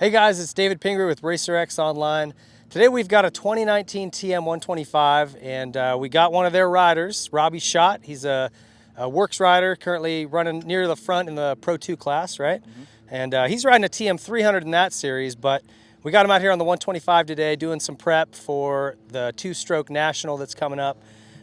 Hey guys, it's David Pingree with RacerX Online. Today we've got a 2019 TM 125 and we got one of their riders, Robbie Schott. He's a works rider currently running near the front in the Pro 2 class, right? And he's riding a TM 300 in that series, but we got him out here on the 125 today doing some prep for the two-stroke national that's coming up.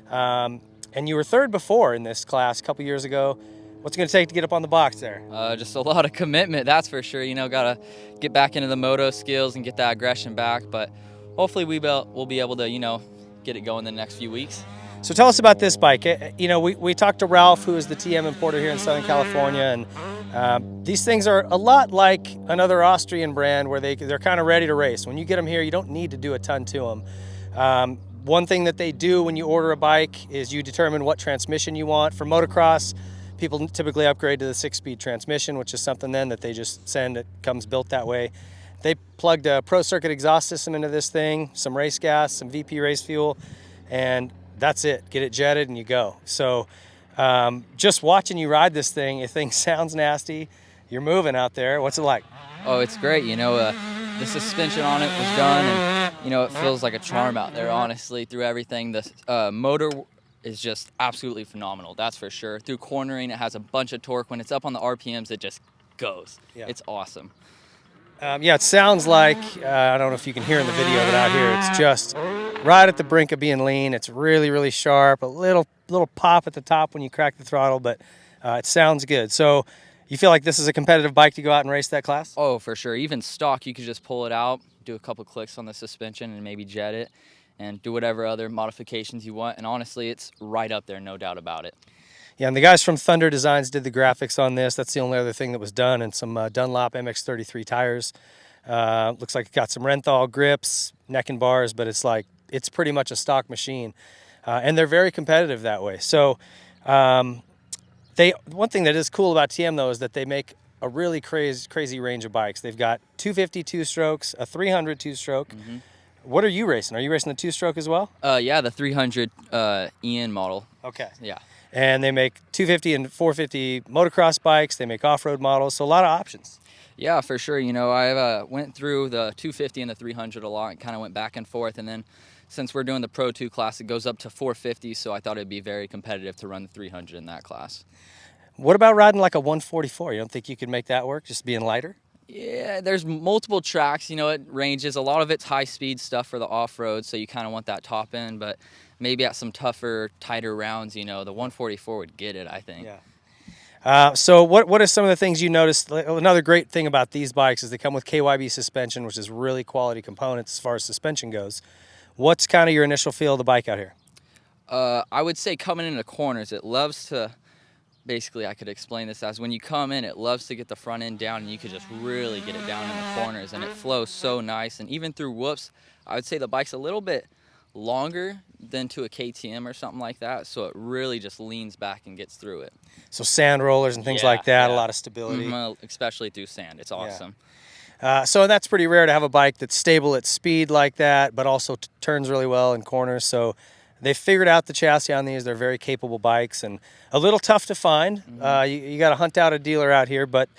And you were third before in this class a couple years ago. What's it going to take to get up on the box there? Just a lot of commitment, that's for sure. You know, got to get back into the moto skills and get that aggression back. But hopefully we'll be able to, you know, get it going the next few weeks. So tell us about this bike. You know, we talked to Ralph, who is the TM importer here in Southern California, and these things are a lot like another Austrian brand where they're kind of ready to race. When you get them here, you don't need to do a ton to them. One thing that they do when you order a bike is you determine what transmission you want. For motocross, people typically upgrade to the 6-speed transmission, which is something then that they just send. It comes built that way. They plugged a Pro Circuit exhaust system into this thing, some race gas, some VP race fuel, and that's it. Get it jetted and you go. So just watching you ride this thing sounds nasty. You're moving out there. What's it like? Oh, it's great. You know, the suspension on it was done, and, you know, it feels like a charm out there, honestly, through everything. The motor is just absolutely phenomenal, that's for sure. Through cornering, it has a bunch of torque. When it's up on the RPMs, it just goes. Yeah. It's awesome. Yeah, it sounds like, I don't know if you can hear in the video, but out here it's just right at the brink of being lean. It's really, really sharp, a little pop at the top when you crack the throttle, but it sounds good. So you feel like this is a competitive bike to go out and race that class? Oh, for sure. Even stock, you could just pull it out, do a couple clicks on the suspension and maybe jet it, and do whatever other modifications you want. And honestly, it's right up there, no doubt about it. Yeah, and the guys from Thunder Designs did the graphics on this. That's the only other thing that was done, and some Dunlop MX-33 tires. Looks like it got some Renthal grips, neck and bars, but it's pretty much a stock machine. And they're very competitive that way. So one thing that is cool about TM, though, is that they make a really crazy range of bikes. They've got 250 two-strokes, a 300 two-stroke. Mm-hmm. What are you racing? Are you racing the two-stroke as well? Yeah, the 300 EN model. Okay. Yeah. And they make 250 and 450 motocross bikes. They make off-road models, so a lot of options. Yeah, for sure. You know, I went through the 250 and the 300 a lot and kind of went back and forth. And then since we're doing the Pro 2 class, it goes up to 450, so I thought it'd be very competitive to run the 300 in that class. What about riding like a 144? You don't think you could make that work, just being lighter? Yeah, there's multiple tracks. You know, it ranges. A lot of it's high-speed stuff for the off-road, so you kind of want that top end. But maybe at some tougher, tighter rounds, you know, the 144 would get it, I think. Yeah. So what are some of the things you noticed? Another great thing about these bikes is they come with KYB suspension, which is really quality components as far as suspension goes. What's kind of your initial feel of the bike out here? I would say coming into corners, it loves to, basically I could explain this as when you come in, it loves to get the front end down and you could just really get it down in the corners, and it flows so nice. And even through whoops, I would say the bike's a little bit longer than to a KTM or something like that, so it really just leans back and gets through it. So sand rollers and things like that, a lot of stability. Especially through sand, it's awesome. Yeah. So that's pretty rare to have a bike that's stable at speed like that, but also turns really well in corners. So they figured out the chassis on these. They're very capable bikes and a little tough to find. You got to hunt out a dealer out here, but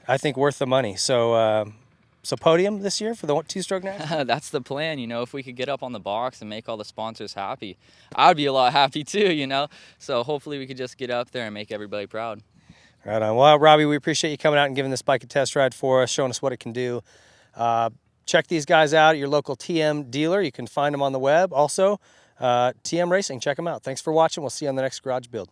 I think worth the money. So podium this year for the two-stroke now? That's the plan, you know. If we could get up on the box and make all the sponsors happy, I'd be a lot happy too, you know. So hopefully we could just get up there and make everybody proud. Right on. Well, Robbie, we appreciate you coming out and giving this bike a test ride for us, showing us what it can do. Check these guys out at your local TM dealer. You can find them on the web. Also, TM Racing, check them out. Thanks for watching. We'll see you on the next Garage Build.